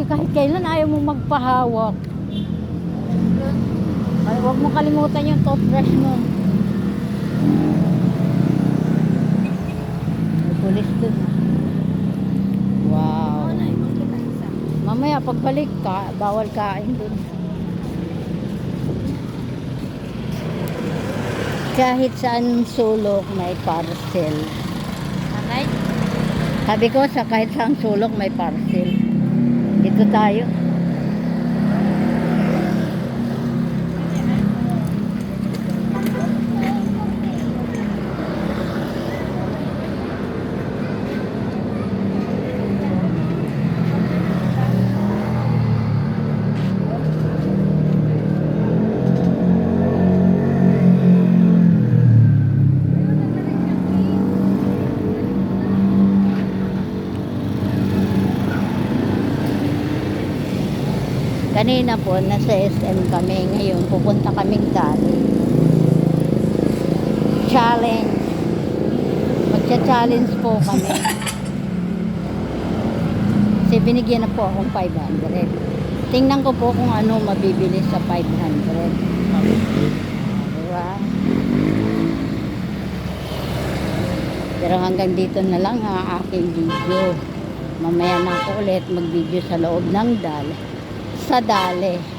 kahit kailan ayaw mo magpahawak. Ay, huwag mo kalimutan yung toothbrush mo. May pulis dun. Wow. Mamaya pagbalik ka, bawal kain dun. Kahit saan sulok may parcel. Nanay? Sabi ko sa kahit saan sulok may parcel. Dito tayo. Kanina po, nasa SM kami. Ngayon, pupunta kaming Dali. Challenge. Magcha-challenge po kami. Kasi binigyan na po akong 500. Tingnan ko po kung ano mabibili sa 500. Diba? Pero hanggang dito na lang ang aking video. Mamaya na ako ulit mag-video sa loob ng Dali. Sa Dali.